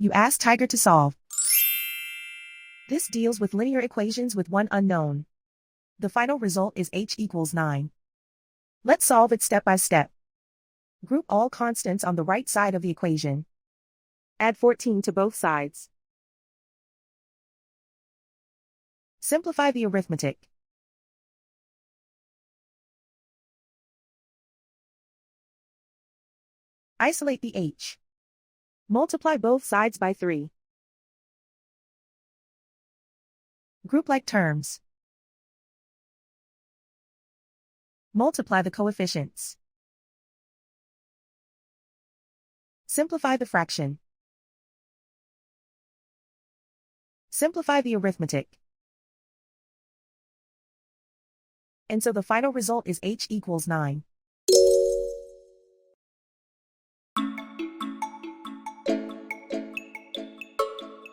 You ask Tiger to solve. This deals with linear equations with one unknown. The final result is h equals 9. Let's solve it step by step. Group all constants on the right side of the equation. Add 14 to both sides. Simplify the arithmetic. Isolate the h. Multiply both sides by 3. Group like terms. Multiply the coefficients. Simplify the fraction. Simplify the arithmetic. And so the final result is h equals 9.